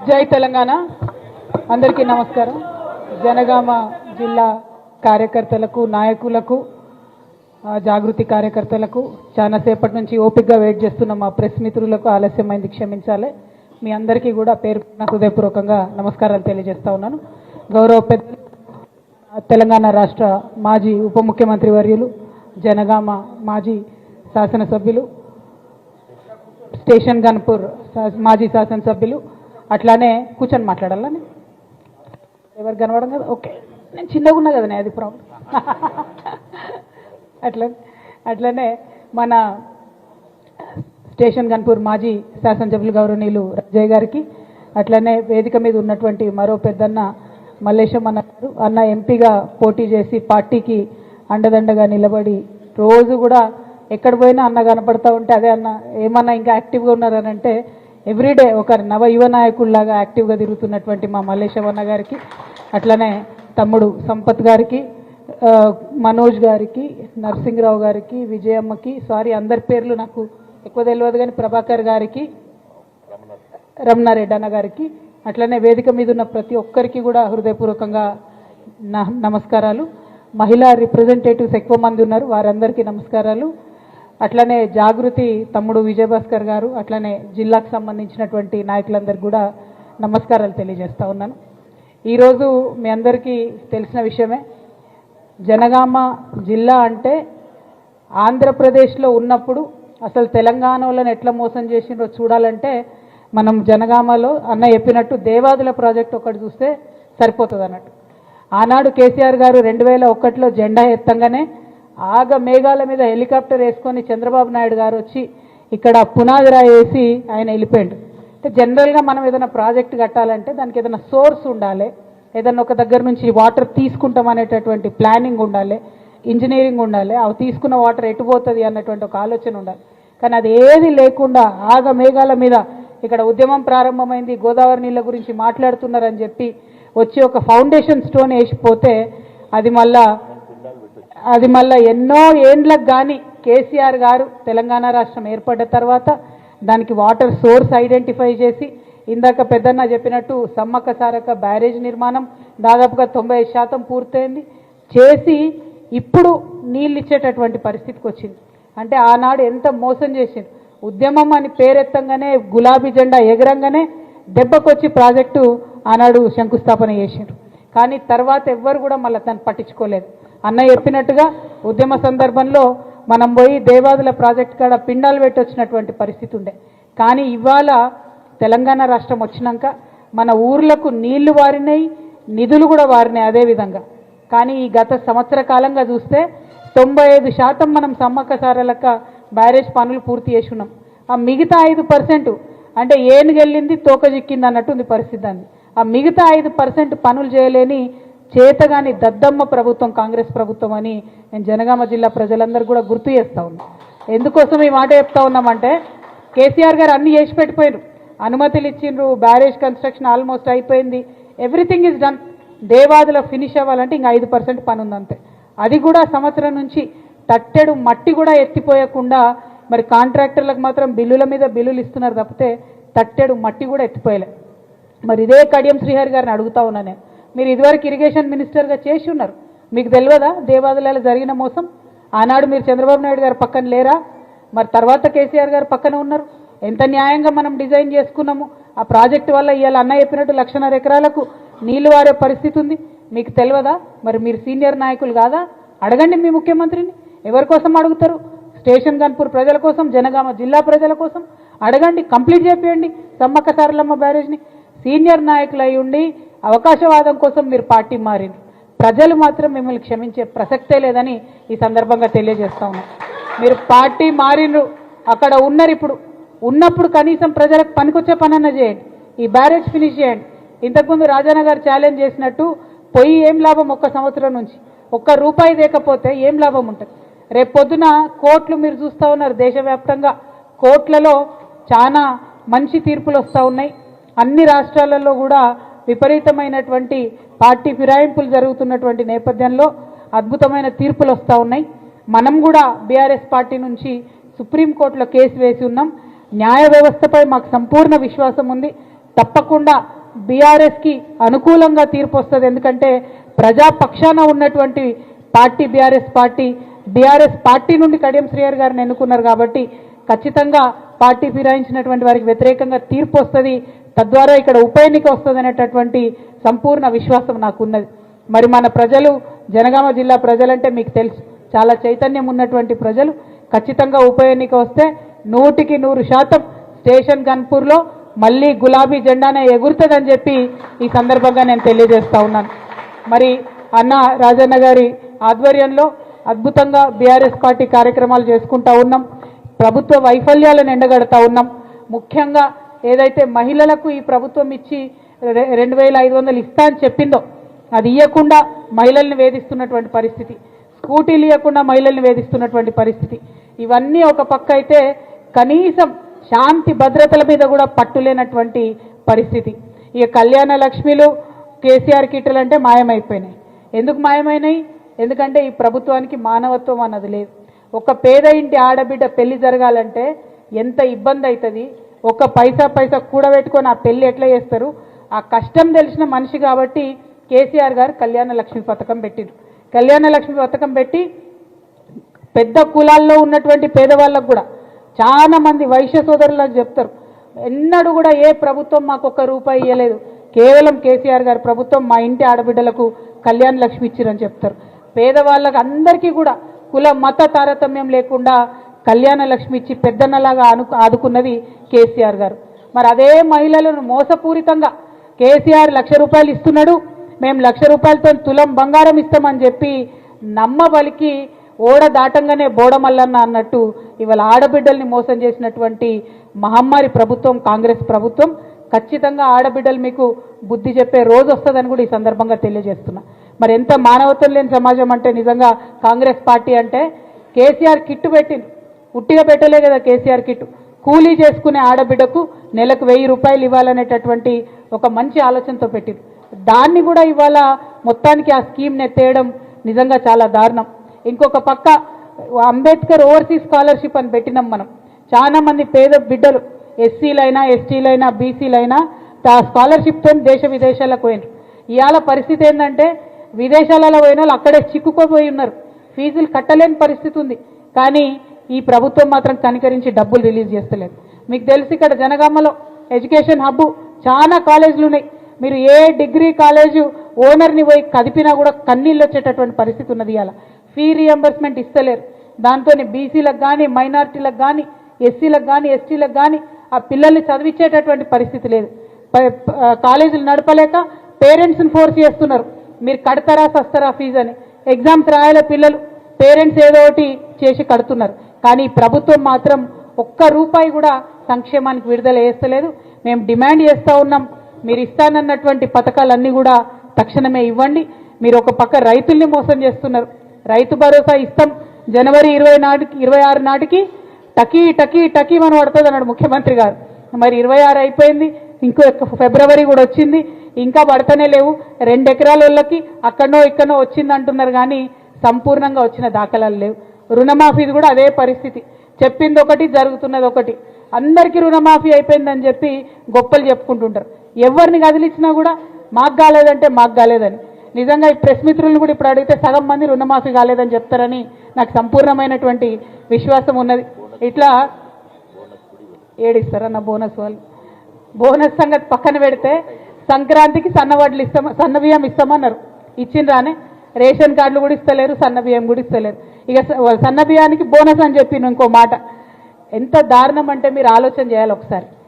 జై తెలంగాణ అందరికీ నమస్కారం. జనగామ జిల్లా కార్యకర్తలకు, నాయకులకు, జాగృతి కార్యకర్తలకు, చాలా సేపటి నుంచి ఓపికగా వెయిట్ చేస్తున్న మా ప్రెస్ మిత్రులకు ఆలస్యమైంది, క్షమించాలి. మీ అందరికీ కూడా పేరున హృదయపూర్వకంగా నమస్కారాలు తెలియజేస్తా ఉన్నాను. గౌరవ పెద్దలు, తెలంగాణ రాష్ట్ర మాజీ ఉప ముఖ్యమంత్రి వర్యులు, జనగామ మాజీ శాసనసభ్యులు, స్టేషన్ గన్పూర్ మాజీ శాసనసభ్యులు, అట్లానే కూర్చొని మాట్లాడాలని ఎవరు కనబడం కదా, ఓకే, నేను చిన్నగా ఉన్నా కదా, అది ప్రాబ్లం. అట్లనే మన స్టేషన్ గన్పూర్ మాజీ శాసనసభ్యులు గౌరవనీయులు రాజయ్య గారికి, అట్లనే వేదిక మీద ఉన్నటువంటి మరో పెద్దన్న మల్లేశం అన్న ఎంపీగా పోటీ చేసి పార్టీకి అండదండగా నిలబడి రోజు కూడా ఎక్కడ పోయినా అన్న కనపడతా ఉంటే, అదే అన్న ఏమన్నా ఇంకా యాక్టివ్గా ఉన్నారనంటే ఎవ్రీడే ఒక నవ యువ నాయకుల్లాగా యాక్టివ్గా తిరుగుతున్నటువంటి మా మల్లేశం అన్న గారికి, అట్లనే తమ్ముడు సంపత్ గారికి, మనోజ్ గారికి, నరసింహరావు గారికి, విజయమ్మకి, సారీ అందరి పేర్లు నాకు ఎక్కువ తెలియదు కానీ, ప్రభాకర్ గారికి, రమణారెడ్డి అన్న గారికి, అట్లనే వేదిక మీద ఉన్న ప్రతి ఒక్కరికి కూడా హృదయపూర్వకంగా నమస్కారాలు. మహిళా రిప్రజెంటేటివ్స్ ఎక్కువ మంది ఉన్నారు, వారందరికీ నమస్కారాలు. అట్లనే జాగృతి తమ్ముడు విజయభాస్కర్ గారు, అట్లనే జిల్లాకు సంబంధించినటువంటి నాయకులందరికీ కూడా నమస్కారాలు తెలియజేస్తా ఉన్నాను. ఈరోజు మీ అందరికీ తెలిసిన విషయమే, జనగామ జిల్లా అంటే ఆంధ్రప్రదేశ్లో ఉన్నప్పుడు అసలు తెలంగాణ వాళ్ళని ఎట్లా మోసం చేసిండ్రో చూడాలంటే మనం జనగామలో అన్న చెప్పినట్టు దేవాదుల ప్రాజెక్ట్ ఒకటి చూస్తే సరిపోతుంది అన్నట్టు. ఆనాడు కేసీఆర్ గారు 2001లో జెండా ఎత్తంగానే ఆగ మేఘాల మీద హెలికాప్టర్ వేసుకొని చంద్రబాబు నాయుడు గారు వచ్చి ఇక్కడ పునాది రాయి వేసి ఆయన వెళ్ళిపోయాడు. అంటే జనరల్గా మనం ఏదైనా ప్రాజెక్ట్ కట్టాలంటే దానికి ఏదైనా సోర్స్ ఉండాలి, ఏదైనా ఒక దగ్గర నుంచి వాటర్ తీసుకుంటాం అనేటటువంటి ప్లానింగ్ ఉండాలి, ఇంజనీరింగ్ ఉండాలి, అవి తీసుకున్న వాటర్ ఎటు పోతుంది అన్నటువంటి ఒక ఆలోచన ఉండాలి. కానీ అది ఏది లేకుండా ఆగ మేఘాల మీద ఇక్కడ ఉద్యమం ప్రారంభమైంది, గోదావరి నీళ్ళ గురించి మాట్లాడుతున్నారని చెప్పి వచ్చి ఒక ఫౌండేషన్ స్టోన్ వేసిపోతే అది మళ్ళా ఎన్నో ఏండ్లకు కానీ కేసీఆర్ గారు తెలంగాణ రాష్ట్రం ఏర్పడ్డ తర్వాత దానికి వాటర్ సోర్స్ ఐడెంటిఫై చేసి, ఇందాక పెద్దన్న చెప్పినట్టు సమ్మక్క సారక్క బ్యారేజ్ నిర్మాణం దాదాపుగా 90% పూర్తయింది చేసి ఇప్పుడు నీళ్ళు ఇచ్చేటటువంటి పరిస్థితికి వచ్చింది. అంటే ఆనాడు ఎంత మోసం చేసింది, ఉద్యమం అని పేరెత్తంగానే గులాబీ జెండా ఎగరంగానే దెబ్బకొచ్చి ప్రాజెక్టు ఆనాడు శంకుస్థాపన చేసిండ్రు. కానీ తర్వాత ఎవ్వరు కూడా మళ్ళీ తను పట్టించుకోలేదు. అన్న చెప్పినట్టుగా ఉద్యమ సందర్భంలో మనం పోయి దేవాదుల ప్రాజెక్ట్ కాడ పిండాలు పెట్టి వచ్చినటువంటి పరిస్థితి ఉండే. కానీ ఇవాళ తెలంగాణ రాష్ట్రం వచ్చినాక మన ఊర్లకు నీళ్లు వారినాయి, నిధులు కూడా వారినాయి అదేవిధంగా. కానీ ఈ గత సంవత్సర కాలంగా చూస్తే 95% మనం సమ్మక్క సారలక్క బ్యారేజ్ పనులు పూర్తి చేసి ఉన్నాం. ఆ మిగతా 5% అంటే ఏనుగెళ్ళింది తోక చిక్కింది అన్నట్టుంది పరిస్థితి అంది. ఆ మిగతా 5% పనులు చేయలేని చేతగాని దద్దమ్మ ప్రభుత్వం కాంగ్రెస్ ప్రభుత్వం అని నేను జనగామ జిల్లా ప్రజలందరూ కూడా గుర్తు చేస్తూ ఉన్నాం. ఎందుకోసం ఈ మాట చెప్తా ఉన్నామంటే కేసీఆర్ గారు అన్ని చేసి పెట్టిపోయారు, అనుమతులు ఇచ్చిండ్రు, బ్యారేజ్ కన్స్ట్రక్షన్ ఆల్మోస్ట్ అయిపోయింది, everything is done. Devadula finish అవ్వాలంటే ఇంకా 5% పని ఉంది అంతే. అది కూడా సంవత్సరం నుంచి తట్టెడు మట్టి కూడా ఎత్తిపోయకుండా మరి కాంట్రాక్టర్లకు మాత్రం బిల్లుల మీద బిల్లులు ఇస్తున్నారు తప్పితే తట్టెడు మట్టి కూడా ఎత్తిపోయలే. మరి ఇదే కడియం శ్రీహరి గారిని అడుగుతా ఉన్నా నేను, మీరు ఇదివరకు ఇరిగేషన్ మినిస్టర్గా చేసి ఉన్నారు, మీకు తెలియదా దేవాదులలో జరిగిన మోసం? ఆనాడు మీరు చంద్రబాబు నాయుడు గారు పక్కన లేరా? మరి తర్వాత కేసీఆర్ గారు పక్కన ఉన్నారు. ఎంత న్యాయంగా మనం డిజైన్ చేసుకున్నాము. ఆ ప్రాజెక్టు వల్ల ఇవాళ అన్న చెప్పినట్టు 1,50,000 ఎకరాలకు నీళ్లు వారే పరిస్థితి ఉంది. మీకు తెలియదా? మరి మీరు సీనియర్ నాయకులు కాదా? అడగండి మీ ముఖ్యమంత్రిని. ఎవరి కోసం అడుగుతారు? స్టేషన్ గన్పూర్ ప్రజల కోసం, జనగామ జిల్లా ప్రజల కోసం అడగండి, కంప్లీట్ చేపియండి సమ్మక్క సారలమ్మ బ్యారేజ్ని. సీనియర్ నాయకులు అయి ఉండి అవకాశవాదం కోసం మీరు పార్టీ మారిండ్రు. ప్రజలు మాత్రం మిమ్మల్ని క్షమించే ప్రసక్తే లేదని ఈ సందర్భంగా తెలియజేస్తా ఉన్నాం. మీరు పార్టీ మారిండ్రు, అక్కడ ఉన్నారు, ఇప్పుడు ఉన్నప్పుడు కనీసం ప్రజలకు పనికొచ్చే పనన్నా చేయండి, ఈ బ్యారేజ్ ఫినిష్ చేయండి. ఇంతకుముందు రాజన్న గారు ఛాలెంజ్ చేసినట్టు పోయి ఏం లాభం, ఒక్క సంవత్సరం నుంచి ₹1 లేకపోతే ఏం లాభం ఉంటుంది? రేపు పొద్దున కోర్టులు మీరు చూస్తూ ఉన్నారు, దేశవ్యాప్తంగా కోర్టులలో చాలా మంచి తీర్పులు వస్తూ ఉన్నాయి. అన్ని రాష్ట్రాలలో కూడా విపరీతమైనటువంటి పార్టీ ఫిరాయింపులు జరుగుతున్నటువంటి నేపథ్యంలో అద్భుతమైన తీర్పులు వస్తూ ఉన్నాయి. మనం కూడా బీఆర్ఎస్ పార్టీ నుంచి సుప్రీంకోర్టులో కేసు వేసి ఉన్నాం. న్యాయ వ్యవస్థపై మాకు సంపూర్ణ విశ్వాసం ఉంది. తప్పకుండా బీఆర్ఎస్కి అనుకూలంగా తీర్పు వస్తుంది. ఎందుకంటే ప్రజాపక్షాన ఉన్నటువంటి పార్టీ బీఆర్ఎస్ పార్టీ నుండి కడియం శ్రీహరి గారిని ఎన్నుకున్నారు కాబట్టి ఖచ్చితంగా పార్టీ ఫిరాయించినటువంటి వారికి వ్యతిరేకంగా తీర్పు వస్తుంది, తద్వారా ఇక్కడ ఉప ఎన్నిక వస్తుంది అనేటటువంటి సంపూర్ణ విశ్వాసం నాకున్నది. మరి మన ప్రజలు, జనగామ జిల్లా ప్రజలంటే మీకు తెలుసు, చాలా చైతన్యం ఉన్నటువంటి ప్రజలు. ఖచ్చితంగా ఉప ఎన్నిక వస్తే 100% స్టేషన్ గన్పూర్లో మళ్ళీ గులాబీ జెండానే ఎగురుతుందని చెప్పి ఈ సందర్భంగా నేను తెలియజేస్తా ఉన్నాను. మరి అన్న రాజన్న గారి ఆధ్వర్యంలో అద్భుతంగా బీఆర్ఎస్ పార్టీ కార్యక్రమాలు చేసుకుంటా ఉన్నాం. ప్రభుత్వ వైఫల్యాలను ఎండగడతా ఉన్నాం. ముఖ్యంగా ఏదైతే మహిళలకు ఈ ప్రభుత్వం ఇచ్చి 2500 ఇస్తా అని చెప్పిందో అది ఇవ్వకుండా మహిళల్ని వేధిస్తున్నటువంటి పరిస్థితి, స్కూటీలు ఇవ్వకుండా మహిళల్ని వేధిస్తున్నటువంటి పరిస్థితి, ఇవన్నీ ఒక పక్క అయితే కనీసం శాంతి భద్రతల మీద కూడా పట్టులేనటువంటి పరిస్థితి. ఇక కళ్యాణ లక్ష్మిలు, కేసీఆర్ కిట్లు అంటే మాయమైపోయినాయి. ఎందుకు మాయమైనాయి? ఎందుకంటే ఈ ప్రభుత్వానికి మానవత్వం అన్నది లేదు. ఒక పేద ఇంటి ఆడబిడ్డ పెళ్లి జరగాలంటే ఎంత ఇబ్బంది అవుతుంది, ఒక పైసా కూడబెట్టుకొని ఆ పెళ్లి ఎట్లా చేస్తారు? ఆ కష్టం తెలిసిన మనిషి కాబట్టి కేసీఆర్ గారు కళ్యాణ లక్ష్మి పథకం పెట్టిరు. కళ్యాణ లక్ష్మి పథకం పెట్టి పెద్ద కులాల్లో ఉన్నటువంటి పేదవాళ్ళకు కూడా, చాలా మంది వైశ్య సోదరులకు చెప్తారు, ఎన్నడూ కూడా ఏ ప్రభుత్వం మాకు ₹1 ఇవ్వలేదు, కేవలం కేసీఆర్ గారి ప్రభుత్వం మా ఇంటి ఆడబిడ్డలకు కళ్యాణ లక్ష్మి ఇచ్చిరని చెప్తారు. పేదవాళ్ళకు అందరికీ కూడా కుల మత తారతమ్యం లేకుండా కళ్యాణ లక్ష్మి ఇచ్చి పెద్దన్నలాగా ఆదుకున్నది కేసీఆర్ గారు. మరి అదే మహిళలను మోసపూరితంగా కేసీఆర్ ₹1,00,000 ఇస్తున్నాడు, మేము ₹1,00,000తో తులం బంగారం ఇస్తామని చెప్పి నమ్మబలికి ఓడ దాటంగానే బోడమల్లన్న అన్నట్టు ఇవాళ ఆడబిడ్డల్ని మోసం చేసినటువంటి మహమ్మారి ప్రభుత్వం కాంగ్రెస్ ప్రభుత్వం. ఖచ్చితంగా ఆడబిడ్డలు మీకు బుద్ధి చెప్పే రోజు వస్తుందని కూడా ఈ సందర్భంగా తెలియజేస్తున్నా. మరి ఎంత మానవత్వం లేని సమాజం అంటే నిజంగా కాంగ్రెస్ పార్టీ అంటే. కేసీఆర్ కిట్టు పెట్టింది, ఉట్టిగా పెట్టలే కదా కేసీఆర్ కిట్టు, కూలీ చేసుకునే ఆడబిడ్డకు నెలకు ₹1000 ఇవ్వాలనేటటువంటి ఒక మంచి ఆలోచనతో పెట్టింది. దాన్ని కూడా ఇవాళ మొత్తానికి ఆ స్కీమ్ని ఎత్తేయడం నిజంగా చాలా దారుణం. ఇంకొక పక్క అంబేద్కర్ ఓవర్సీస్ స్కాలర్షిప్ అని పెట్టినాం మనం. చాలా మంది పేద బిడ్డలు, ఎస్సీలైనా ఎస్టీలైనా బీసీలైనా ఆ స్కాలర్షిప్తో దేశ విదేశాలకు పోయినారు. ఇవాళ పరిస్థితి ఏంటంటే విదేశాలలో పోయిన వాళ్ళు అక్కడే చిక్కుకోపోయి ఉన్నారు, ఫీజులు కట్టలేని పరిస్థితి ఉంది. కానీ ఈ ప్రభుత్వం మాత్రం కనికరించి డబ్బులు రిలీజ్ చేస్తలేదు. మీకు తెలిసి ఇక్కడ జనగామలో ఎడ్యుకేషన్ హబ్బు చాలా కాలేజీలు ఉన్నాయి. మీరు ఏ డిగ్రీ కాలేజు ఓనర్ని పోయి కదిపినా కూడా కన్నీళ్ళు వచ్చేటటువంటి పరిస్థితి ఉన్నది. ఇవాళ ఫీ రియంబర్స్మెంట్ ఇస్తలేరు. దాంతో బీసీలకు కానీ, మైనార్టీలకు కానీ, ఎస్సీలకు కానీ, ఎస్టీలకు కానీ ఆ పిల్లల్ని చదివించేటటువంటి పరిస్థితి లేదు. కాలేజీలు నడపలేక పేరెంట్స్ని ఫోర్స్ చేస్తున్నారు, మీరు కడతారా సస్తారా ఫీజు అని. ఎగ్జామ్స్ రాయాల పిల్లలు, పేరెంట్స్ ఏదో ఒకటి చేసి కడుతున్నారు. కానీ ప్రభుత్వం మాత్రం ₹1 కూడా సంక్షేమానికి విడుదల చేస్తలేదు. మేము డిమాండ్ చేస్తూ ఉన్నాం, మీరు ఇస్తానన్నటువంటి పథకాలన్నీ కూడా తక్షణమే ఇవ్వండి. మీరు ఒక పక్క రైతుల్ని మోసం చేస్తున్నారు. రైతు భరోసా ఇస్తాం జనవరి 26 నాటికి టకీ మనం పడుతుంది అన్నాడు ముఖ్యమంత్రి గారు. మరి 26 అయిపోయింది, ఇంకో ఫిబ్రవరి కూడా వచ్చింది, ఇంకా పడతానే లేవు. 2 ఎకరాల వాళ్ళకి అక్కడనో ఇక్కడనో వచ్చింది అంటున్నారు కానీ సంపూర్ణంగా వచ్చిన దాఖలాలు లేవు. రుణమాఫీది కూడా అదే పరిస్థితి, చెప్పింది ఒకటి జరుగుతున్నది ఒకటి. అందరికీ రుణమాఫీ అయిపోయిందని చెప్పి గొప్పలు చెప్పుకుంటుంటారు. ఎవరిని కదిలించినా కూడా మాకు కాలేదంటే మాకు కాలేదని. నిజంగా ఈ ప్రెస్ మిత్రులను కూడా ఇప్పుడు అడిగితే సగం మంది రుణమాఫీ కాలేదని చెప్తారని నాకు సంపూర్ణమైనటువంటి విశ్వాసం ఉన్నది. ఇట్లా ఏడిస్తారన్న బోనస్ వాళ్ళు. బోనస్ సంగతి పక్కన పెడితే సంక్రాంతికి సన్న బియ్యం ఇస్తామన్నారు, ఇచ్చిండ్రానే. రేషన్ కార్డులు కూడా ఇస్తలేరు, సన్న బియ్యం కూడా ఇస్తలేరు. ఇక సన్న బియ్యానికి బోనస్ అని చెప్పి ఇంకో మాట. ఎంత దారుణం అంటే మీరు ఆలోచన చేయాలి ఒకసారి.